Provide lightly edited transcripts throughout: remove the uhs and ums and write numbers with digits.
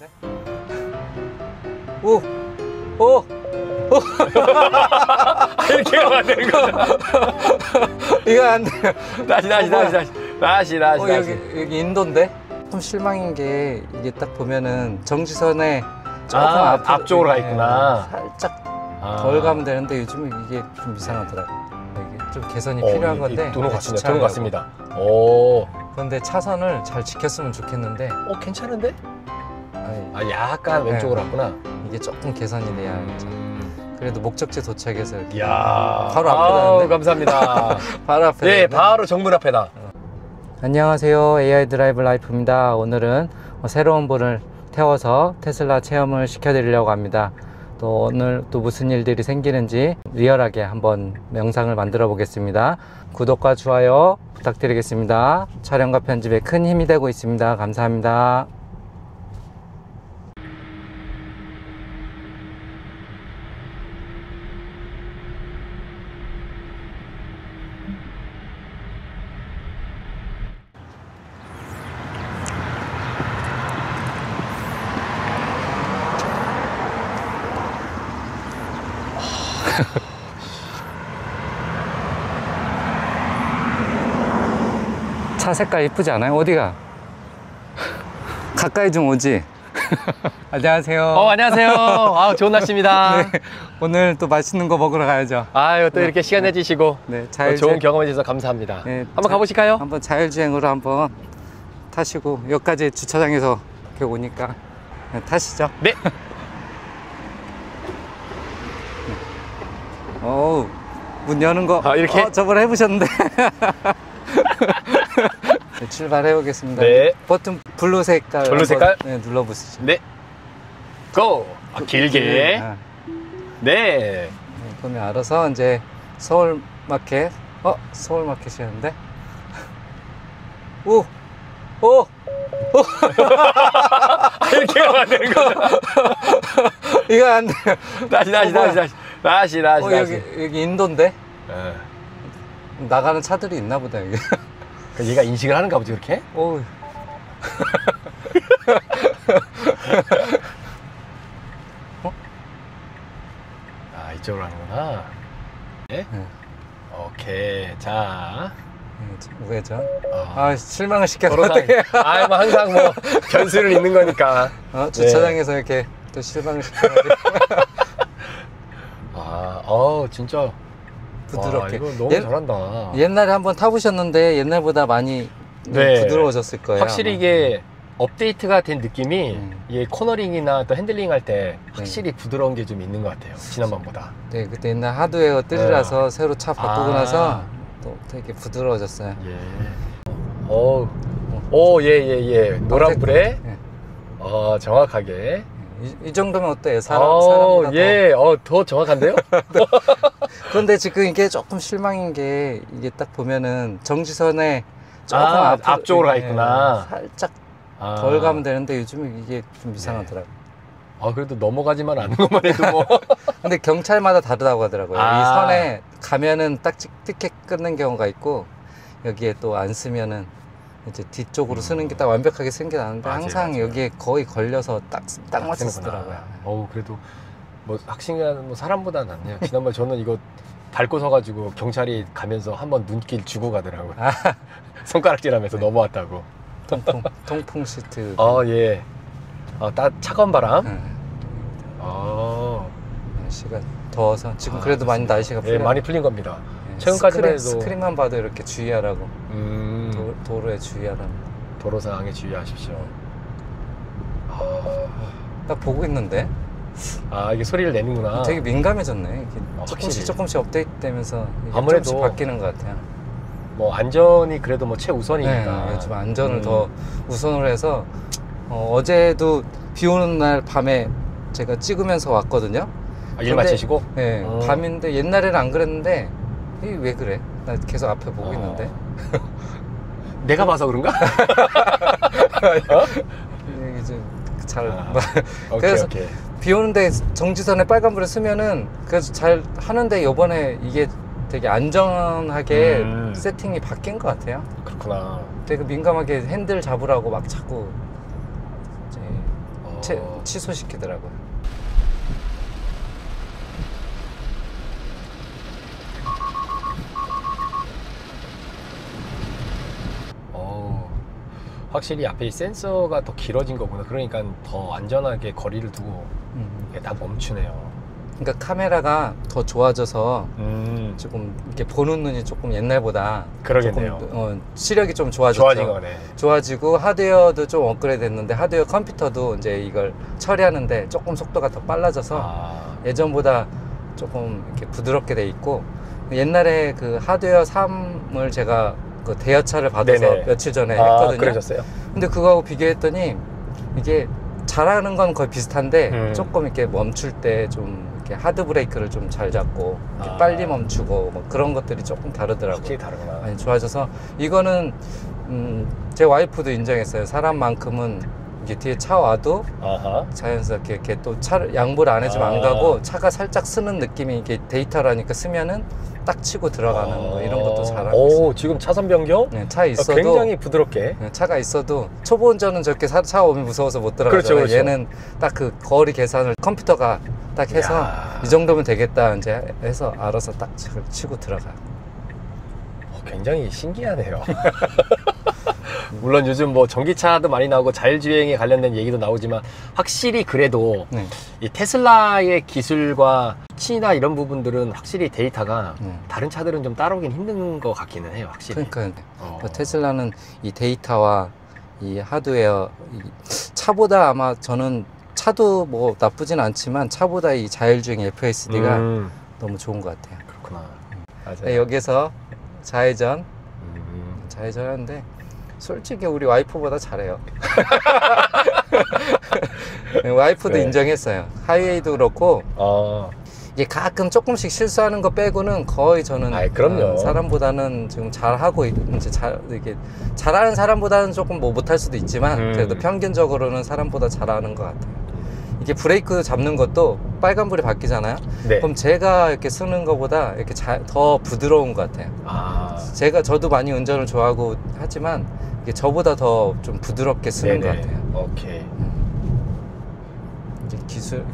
네? 오! 오! 이렇게 하면 안 되는 거죠. 이거 안 돼. 다시. 여기 인도인데? 좀 실망인 게 이게 딱 보면은 정지선에 조금 앞쪽으로 가 있구나. 살짝 덜 가면 되는데 요즘은 이게 좀 이상하더라고. 이게 좀 개선이 필요한 건데. 도로 같습니다. 도로 주차하려고. 같습니다. 오. 그런데 차선을 잘 지켰으면 좋겠는데. 괜찮은데? 아니, 약간 왼쪽으로 왔구나. 이게 조금 개선이 돼야. 그래도 목적지 도착해서 이렇게. 이야. 바로 앞에다. 감사합니다. 바로 앞에. 네, 바로 정문 앞에다. 안녕하세요. AI 드라이브 라이프입니다. 오늘은 새로운 분을 태워서 테슬라 체험을 시켜드리려고 합니다. 또 오늘 또 무슨 일들이 생기는지 리얼하게 한번 영상을 만들어 보겠습니다. 구독과 좋아요 부탁드리겠습니다. 촬영과 편집에 큰 힘이 되고 있습니다. 감사합니다. 차 색깔 이쁘지 않아요? 어디가? 가까이 좀 오지? 안녕하세요. 안녕하세요. 좋은 날씨입니다. 네, 오늘 또 맛있는 거 먹으러 가야죠. 또 이렇게 시간 내주시고 네, 좋은 경험해 주셔서 감사합니다. 네, 한번 가보실까요? 한번 자율주행으로 한번 타시고 여기까지 주차장에서 이렇게 오니까 타시죠. 네. 어우, 문 여는 거 이렇게? 저번에 해보셨는데. 네, 출발해 보겠습니다. 네. 버튼 블루 색깔 블루 색깔? 네, 눌러보시죠. 네. 고! 길게. 네. 네, 그러면 알아서 이제 서울 마켓. 서울 마켓이었는데. 오! 이렇게 하면 안 되는 거죠. 이거 안 돼. 다시. 여기 인도인데? 나가는 차들이 있나 보다, 이게. 얘가 인식을 하는가 보지, 그렇게? 오. 이쪽으로 하는구나. 네? 오케이. 자. 우회전. 실망을 시켜서 도로상. 어떡해. 뭐 항상 뭐 변수는 있는 거니까. 주차장에서 이렇게 또 실망을 시켜가지고. 진짜. 부드럽게. 이거 너무 잘한다. 옛날에 한번 타보셨는데 옛날보다 많이 부드러워졌을 거예요. 확실히 아마. 이게 업데이트가 된 느낌이 이게 코너링이나 또 핸들링 할 때 확실히 부드러운 게 좀 있는 것 같아요. 지난번보다. 네, 그때 옛날 하드웨어 뜰이라서 새로 차 바꾸고 나서 또 되게 부드러워졌어요. 예. 노란불에 정확하게. 이 정도면 어때요? 사람보다 더 정확한데요? 그런데 지금 이게 조금 실망인 게 이게 딱 보면은 정지선에 조금 앞쪽으로 가 있구나. 살짝 덜 가면 되는데 요즘은 이게 좀 이상하더라고. 그래도 넘어가지만 않는 것만 해도 뭐. 근데 경찰마다 다르다고 하더라고요. 이 선에 가면은 딱 티켓 끊는 경우가 있고 여기에 또 안 쓰면은 이제 뒤쪽으로 쓰는 게 딱 완벽하게 생겨나는데 항상 여기에 거의 걸려서 딱 맞춰 쓰더라고요. 그래도 뭐 확실한 뭐 사람보다 낫네요. 지난번에 저는 이거 밟고 서가지고 경찰이 가면서 한번 눈길 주고 가더라고요. 손가락질하면서 넘어왔다고. 통풍 시트. 예. 차가운 바람. 날씨가 더워서 지금 그래도 많이 날씨가 풀려. 많이 풀린 겁니다. 최근까지만 해도 스크린만 봐도 이렇게 주의하라고. 도로에 주의하라고. 도로 상황에 주의하십시오. 딱 보고 있는데. 이게 소리를 내는구나. 되게 민감해졌네. 확실히. 조금씩 업데이트되면서 아무래도 조금씩 바뀌는 것 같아요. 뭐 안전이 그래도 뭐 최우선이니까. 네, 요즘 안전을 더 우선으로 해서 어제도 비 오는 날 밤에 제가 찍으면서 왔거든요. 일 마치시고? 네, 밤인데 옛날에는 안 그랬는데 이게 왜 그래? 나 계속 앞에 보고 있는데. 내가 봐서 그런가? 이제 잘. 그래서 비 오는데 정지선에 빨간불을 쓰면은 그래서 잘 하는데 요번에 이게 되게 안전하게 세팅이 바뀐 것 같아요. 그렇구나. 되게 민감하게 핸들 잡으라고 막 자꾸 이제 취소시키더라고요. 확실히 앞에 이 센서가 더 길어진 거구나. 그러니까 더 안전하게 거리를 두고 이게 다 멈추네요. 그러니까 카메라가 더 좋아져서 조금 이렇게 보는 눈이 조금 옛날보다 그러겠네요. 조금, 시력이 좀 좋아졌죠. 좋아진 거네. 좋아지고 하드웨어도 좀 업그레이드 됐는데 하드웨어 컴퓨터도 이제 이걸 처리하는데 조금 속도가 더 빨라져서 예전보다 조금 이렇게 부드럽게 돼 있고, 옛날에 그 하드웨어 3을 제가 그 대여차를 받아서 네네. 며칠 전에 했거든요. 그러셨어요? 근데 그거하고 비교했더니 이게 잘하는 건 거의 비슷한데 조금 이렇게 멈출 때 좀 이렇게 하드 브레이크를 좀 잘 잡고 이렇게 빨리 멈추고 뭐 그런 것들이 조금 다르더라고요. 확실히 다르구나. 많이 좋아져서 이거는 제 와이프도 인정했어요. 사람만큼은 이게 뒤에 차 와도 자연스럽게 이렇게 또 차를 양보를 안 해주면 안 가고 차가 살짝 쓰는 느낌이 이게 데이터라니까 쓰면은 딱 치고 들어가는 뭐 이런 것도 잘하고 있어요. 지금 차선 변경? 네, 차 있어도 굉장히 부드럽게. 네, 차가 있어도 초보 운전은 저렇게 차 오면 무서워서 못 들어가잖아요. 그렇죠, 그렇죠. 얘는 딱 그 거리 계산을 컴퓨터가 딱 해서 이야. 이 정도면 되겠다 이제 해서 알아서 딱 치고 들어가요. 굉장히 신기하네요. 물론 요즘 뭐 전기차도 많이 나오고 자율주행에 관련된 얘기도 나오지만 확실히 그래도 네. 이 테슬라의 기술과 치나 이런 부분들은 확실히 데이터가 다른 차들은 좀 따라오긴 힘든 것 같기는 해요. 확실히. 그러니까 테슬라는 이 데이터와 이 하드웨어 차보다 아마 저는 차도 뭐 나쁘진 않지만 차보다 이 자율주행 FSD가 너무 좋은 것 같아요. 그렇구나. 맞아요. 네, 여기서 좌회전 하는데 솔직히 우리 와이프보다 잘해요. 와이프도 네. 인정했어요. 하이웨이도 그렇고 이게 가끔 조금씩 실수하는 거 빼고는 거의 저는 그럼요. 사람보다는 지금 잘하고 이제 이렇게 잘하는 사람보다는 조금 뭐 못할 수도 있지만 그래도 평균적으로는 사람보다 잘하는 것 같아요. 이게 브레이크 잡는 것도 빨간불이 바뀌잖아요. 네. 그럼 제가 이렇게 쓰는 것보다 이렇게 더 부드러운 것 같아요. 저도 많이 운전을 좋아하고 하지만 이게 저보다 더 좀 부드럽게 쓰는 것 같아요. 오케이.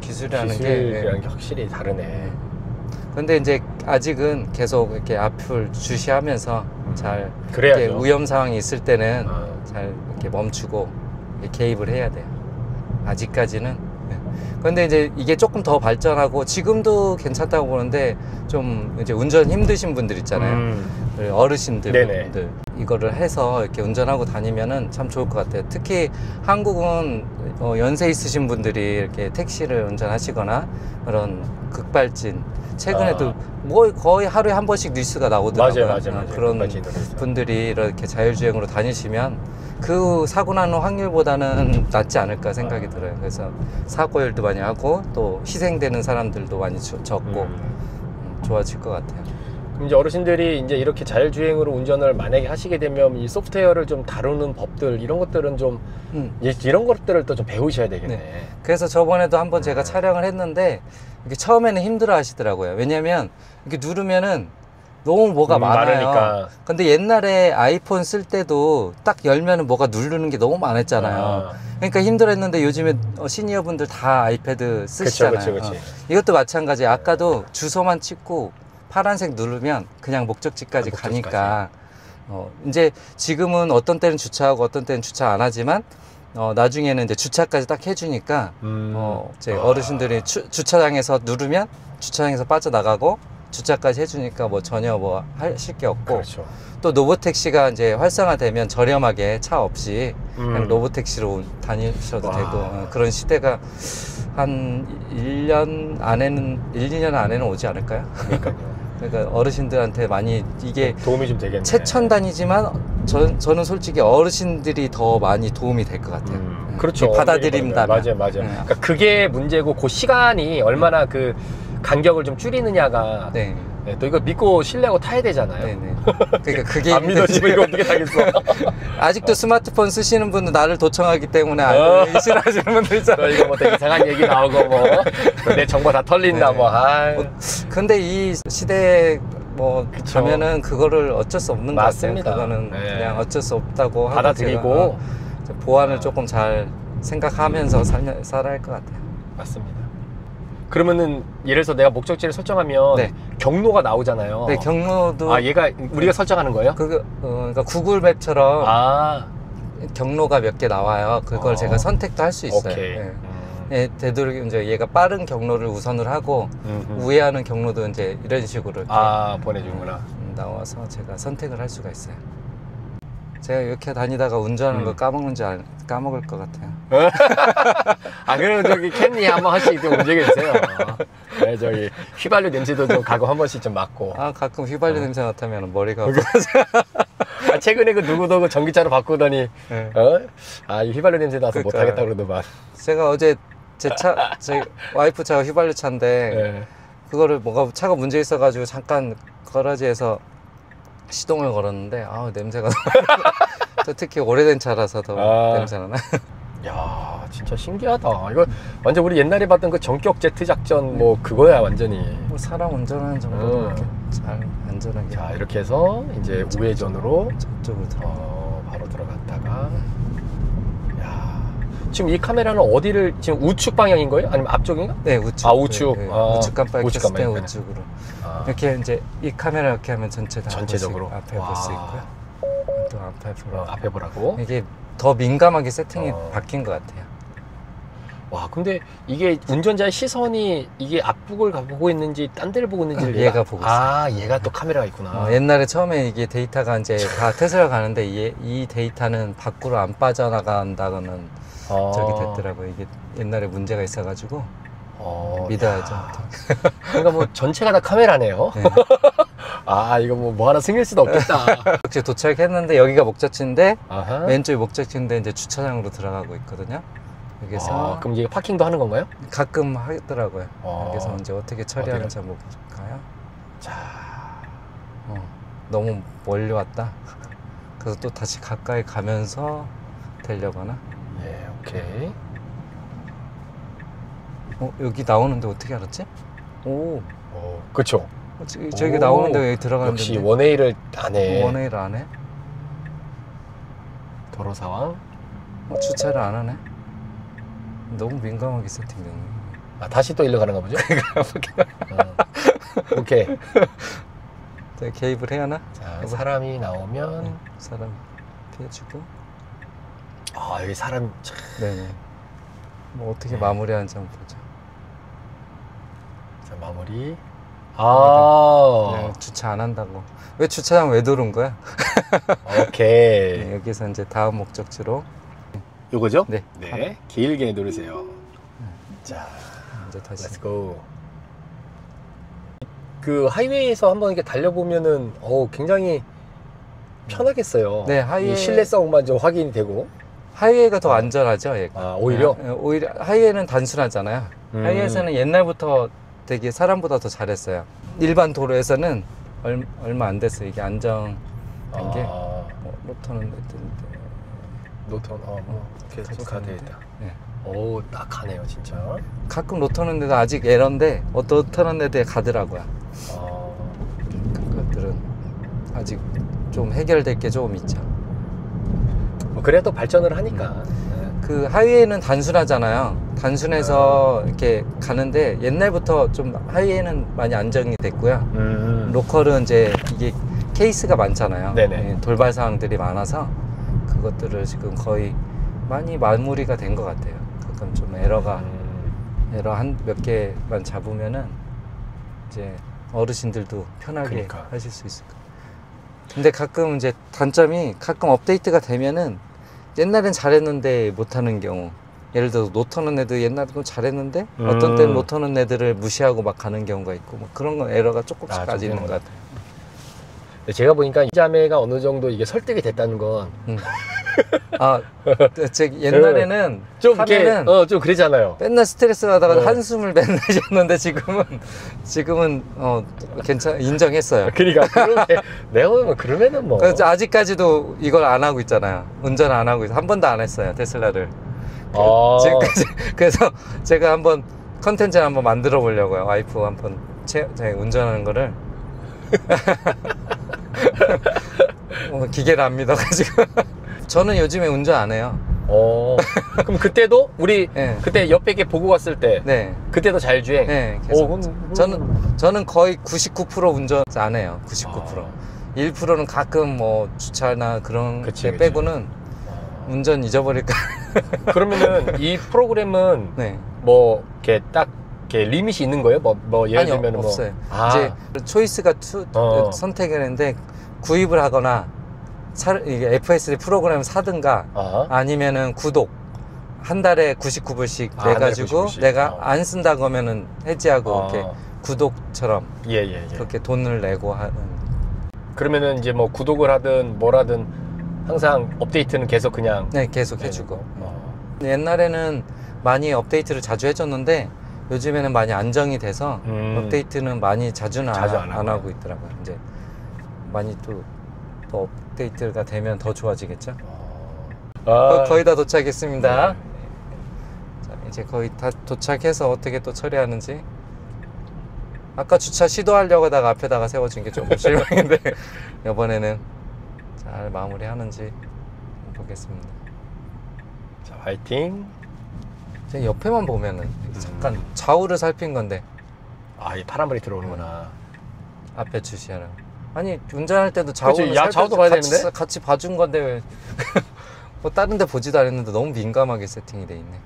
기술이라는 게 확실히 다르네. 근데 이제 아직은 계속 이렇게 앞을 주시하면서 잘 그래야죠. 이렇게 위험 상황이 있을 때는 잘 이렇게 멈추고 이렇게 개입을 해야 돼요. 아직까지는. 근데 이제 이게 조금 더 발전하고 지금도 괜찮다고 보는데 좀 이제 운전 힘드신 분들 있잖아요. 어르신들 분들 이거를 해서 이렇게 운전하고 다니면은 참 좋을 것 같아요. 특히 한국은 연세 있으신 분들이 이렇게 택시를 운전하시거나 그런 극발진 최근에도 뭐 거의 하루에 한 번씩 뉴스가 나오더라고요. 맞아요. 그런 분들이 이렇게 자율주행으로 다니시면 그 사고 나는 확률보다는 낫지 않을까 생각이 들어요. 그래서 사고율도 많이 하고 또 희생되는 사람들도 많이 적고 좋아질 것 같아요. 그럼 이제 어르신들이 이제 이렇게 자율주행으로 운전을 만약에 하시게 되면 이 소프트웨어를 좀 다루는 법들 이런 것들은 좀 이런 것들을 또 좀 배우셔야 되겠네. 네. 그래서 저번에도 한번 제가 촬영을 했는데 이게 처음에는 힘들어 하시더라고요. 왜냐면 이렇게 누르면은 너무 뭐가 많아요. 근데 옛날에 아이폰 쓸 때도 딱 열면은 뭐가 누르는 게 너무 많았잖아요. 그러니까 힘들었는데 요즘에 시니어 분들 다 아이패드 쓰시잖아요. 그쵸. 이것도 마찬가지예요. 아까도 주소만 찍고 파란색 누르면 그냥 목적지까지 가니까 이제 지금은 어떤 때는 주차하고 어떤 때는 주차 안 하지만 나중에는 이제 주차까지 딱 해주니까 이제 어르신들이 주차장에서 누르면 주차장에서 빠져나가고 주차까지 해주니까 뭐 전혀 뭐 하실 게 없고. 그렇죠. 또 로보택시가 이제 활성화되면 저렴하게 차 없이 그냥 로보택시로 다니셔도 되고 그런 시대가 한 1년 안에는 오지 않을까요? 그러니까 어르신들한테 많이 이게 도움이 좀 되겠네. 최첨단이지만 저는 솔직히 어르신들이 더 많이 도움이 될 것 같아요. 그렇죠. 받아들인다면. 맞아요. 그러니까 그게 문제고 그 시간이 얼마나 그 간격을 좀 줄이느냐가 또 이거 믿고 신뢰하고 타야 되잖아요. 그러니까 그게 안 믿어지면 이거 어떻게 타겠어. 아직도 스마트폰 쓰시는 분은 나를 도청하기 때문에 싫어하시는 분들 있잖아요. 이거 뭐 되게 이상한 얘기 나오고 뭐 내 정보 다 털린다 근데 이 시대에 가면은 그거를 어쩔 수 없는 맞습니다. 것 같아요. 그거는 그냥 어쩔 수 없다고 받아들이고 보안을 조금 잘 생각하면서 살아야 할 것 같아요. 맞습니다. 그러면은 예를 들어서 내가 목적지를 설정하면 네. 경로가 나오잖아요. 네, 경로도 얘가 우리가 설정하는 거예요? 그러니까 구글 맵처럼 경로가 몇 개 나와요. 그걸 제가 선택도 할 수 있어요. 오케이. 예. 예, 되도록이면 이제 얘가 빠른 경로를 우선을 하고 우회하는 경로도 이제 이런 식으로 이렇게 보내주는구나. 나와서 제가 선택을 할 수가 있어요. 제가 이렇게 다니다가 운전하는 거 까먹을 것 같아요. 그러면 저기 캔니 한번 할 수 있도록 움직여 주세요. 네, 저기 휘발유 냄새도 좀 가끔 한 번씩 좀 맡고. 가끔 휘발유 냄새 맡으면 머리가 최근에 그 누구도 전기차로 바꾸더니 네. 이 휘발유 냄새 나서 그러니까. 못하겠다 그러더만. 제가 어제 제 와이프 차가 휘발유 차인데 네. 그거를 차가 문제 있어가지고 잠깐 거라지에서 시동을 걸었는데 냄새가 또 특히 오래된 차라서 더 냄새가 나. 야, 진짜 신기하다. 이거 완전 우리 옛날에 봤던 그 전격 제트 작전 뭐 그거야 완전히. 뭐 사람 운전하는 정도로 이렇게 잘 안전하게. 자, 이렇게 해서 이제 우회전으로 저쪽으로 들어. 바로 들어갔다가. 야, 지금 이 카메라는 어디를 지금 우측 방향인 거예요? 아니면 앞쪽인가? 네, 우측. 우측. 네, 우측 깜빡이 우측 켰을 때 깜빡이. 우측으로. 이렇게 이제 이 카메라 이렇게 하면 전체적으로 앞에 볼 수 있고요. 또 앞에 보라. 앞에 보라고. 이게 더 민감하게 세팅이 바뀐 것 같아요. 와, 근데 이게 운전자의 시선이 이게 앞북을 보고 있는지 딴 데를 보고 있는지 얘가 보고 있어요. 얘가 또 카메라가 있구나. 옛날에 처음에 이게 데이터가 이제 다 테슬라 가는데 이 데이터는 밖으로 안 빠져나간다고는 저기 됐더라고요. 이게 옛날에 문제가 있어가지고 믿어야죠. 그러니까 뭐 전체가 다 카메라네요. 네. 이거 뭐 하나 승일 수도 없겠다. 역시 도착했는데 여기가 목적지인데 아하. 왼쪽이 목적지인데 이제 주차장으로 들어가고 있거든요. 여기서 그럼 이게 파킹도 하는 건가요? 가끔 하더라고요. 여기서 이제 어떻게 처리하는지 어디를? 한번 볼까요? 자, 너무 멀리 왔다. 그래서 또 다시 가까이 가면서 되려거나. 예, 오케이. 여기 나오는데 어떻게 알았지? 그렇죠. 저기 나오는데 여기 들어가는데. 역시 원웨이를 안 해. 원웨이를 안 해? 도로 상황. 주차를 안 하네? 너무 민감하게 세팅되네. 다시 또 일로 가는가 보죠? 오케이. 내가 개입을 해야 하나? 자, 사람이 나오면 사람 피해주고. 여기 사람 네네. 뭐 어떻게 마무리하는지 한번 보죠. 자, 마무리. 그냥 주차 안 한다고. 왜 주차장 왜 도는 거야? 오케이. 네, 여기서 이제 다음 목적지로. 요거죠? 네. 네. 길게 누르세요. 자, 이제 다시. Let's go. 그 하이웨이에서 한번 이렇게 달려보면은 굉장히 편하겠어요. 네, 이 신뢰성만 좀 확인이 되고. 하이웨이가 더 안전하죠, 얘가. 오히려? 오히려 하이웨이는 단순하잖아요. 하이웨이에서는 옛날부터 되게 사람보다 더 잘했어요. 일반 도로에서는 얼마 안 됐어요. 이게 안정된 게. 로터는 노턴, 이렇게 좀 가도 되겠다. 네. 딱 가네요, 진짜. 가끔 로터는 데도 아직 에러인데 로터는 데도 가더라고요. 그것들은 아직 좀 해결될 게 조금 있죠. 그래야 또 발전을 하니까. 그 하이웨이는 단순하잖아요. 단순해서 이렇게 가는데 옛날부터 좀 하이웨이는 많이 안정이 됐고요. 로컬은 이제 이게 케이스가 많잖아요. 네네. 돌발 사항들이 많아서 그것들을 지금 거의 많이 마무리가 된 것 같아요. 가끔 좀 에러 한 몇 개만 잡으면은 이제 어르신들도 편하게 하실 수 있을 거예요. 근데 가끔 이제 단점이 가끔 업데이트가 되면은 옛날엔 잘했는데 못하는 경우, 예를 들어서 노터는 애들 옛날에도 잘했는데 어떤 때는 노터는 애들을 무시하고 막 가는 경우가 있고 뭐 그런 건 에러가 조금씩 아직 있는 것 같아요. 제가 보니까 이 자매가 어느 정도 이게 설득이 됐다는 건 옛날에는 좀 이렇게 좀 그러잖아요. 맨날 스트레스 받아가 한숨을 맨날 쉬었는데 지금은 인정했어요. 그러니까 내가 보면 그러면은 뭐 그래서 아직까지도 이걸 안 하고 있잖아요. 운전 안 하고 있어요. 한 번도 안 했어요, 테슬라를. 지금까지. 그래서 제가 한번 컨텐츠를 한번 만들어 보려고요. 와이프 한번 운전하는 거를 기계를 안 믿어가지고. 저는 요즘에 운전 안 해요. 그럼 그때도 우리 네. 그때 옆에 게 보고 갔을 때 네. 그때도 자율주행? 네, 계속. 그럼- 저는 거의 99% 운전 안 해요. 99%. 아. 1%는 가끔 뭐 주차나 그런 그치, 데 그치. 빼고는 운전 잊어버릴까. 그러면은 이 프로그램은 네. 뭐 이렇게 딱 이렇게 리밋이 있는 거예요? 뭐 예를 아니요, 들면 뭐 없어요. 아, 이제 초이스가 어. 선택을 했는데 구입을 하거나 이게 FSD 프로그램을 사든가 아니면은 구독 한 달에 99불씩 아, 한 달에 내가지고 99불씩. 내가 안 쓴다 그러면은 해지하고 이렇게 구독처럼 예. 그렇게 돈을 내고 하는. 그러면은 이제 뭐 구독을 하든 뭘 하든 항상 업데이트는 계속 그냥 네, 계속 해주고. 어. 옛날에는 많이 업데이트를 자주 해줬는데 요즘에는 많이 안정이 돼서 업데이트는 많이 자주는 자주 안 하고 있더라고요. 이제 많이 또 업데이트가 되면 더 좋아지겠죠. 거의 다 도착했습니다. 네. 자, 이제 거의 다 도착해서 어떻게 또 처리하는지. 아까 주차 시도하려고 하다가 앞에다가 세워진 게 조금 실망인데 이번에는 잘 마무리하는지 보겠습니다. 자, 화이팅. 제 옆에만 보면은 잠깐 좌우를 살핀 건데 이 파란불이 들어오는구나. 앞에 주시하라고. 아니 운전할 때도 좌우는 그치, 좌우도 봐야 되는데? 같이 봐준 건데 왜 뭐 다른 데 보지도 않았는데 너무 민감하게 세팅이 돼 있네.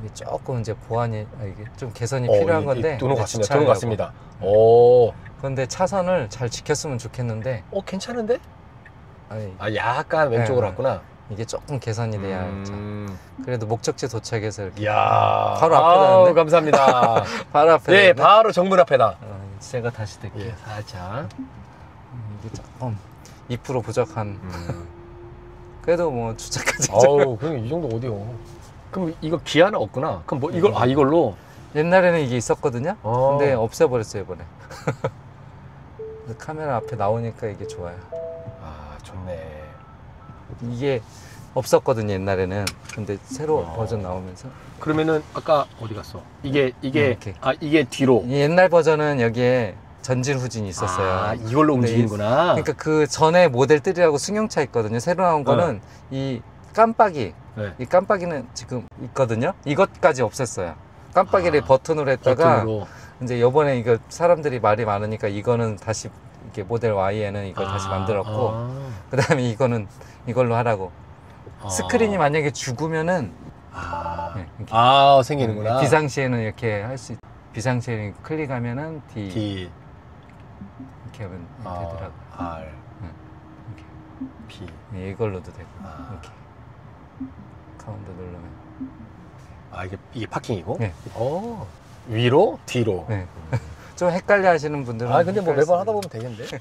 이게 조금 이제 보완이 이게 좀 개선이 필요한 건데. 도로 네, 같습니다. 주차하려고. 도로 같습니다. 오. 그런데 차선을 잘 지켰으면 좋겠는데 괜찮은데? 아니, 약간 왼쪽으로 네. 왔구나. 이게 조금 개선이 돼야 자, 그래도 목적지 도착해서 이렇게 이야. 바로 앞에다 감사합니다. 바로 앞에. 네, 바로 정문 앞에다. 제가 다시 댈게요. 예, 살짝. 이게 조금 2% 부족한. 그래도 뭐 주차까지. 그럼 이 정도 어디요? 그럼 이거 기아는 없구나. 그럼 뭐 이걸 이걸로? 옛날에는 이게 있었거든요. 어. 근데 없애버렸어요 이번에. 카메라 앞에 나오니까 이게 좋아요. 좋네. 이게 없었거든요 옛날에는. 근데 새로 버전 나오면서. 그러면은 아까 어디 갔어? 이게 이렇게. 이게 뒤로. 이 옛날 버전은 여기에 전진 후진이 있었어요. 이걸로 근데 움직이는구나. 그러니까 그 전에 모델3하고 승용차 있거든요. 새로 나온 거는 이 깜빡이. 네. 이 깜빡이는 지금 있거든요. 이것까지 없앴어요. 깜빡이를 버튼으로 했다가 버튼으로. 이제 요번에 이거 사람들이 말이 많으니까 이거는 다시 이렇게 모델 Y에는 이걸 다시 만들었고 그다음에 이거는 이걸로 하라고. 스크린이 만약에 죽으면은 네, 이렇게 생기는구나. 비상시에는 이렇게 할 수 비상시에 클릭하면은 D 이렇게 하면 되더라고. R 이렇게. P. 네, 이걸로도 되고 이렇게 카운터 누르면. 이게 파킹이고? 네. 위로 뒤로. 네. 좀 헷갈려 하시는 분들은 근데 뭐 매번 하다 보면 되겠는데.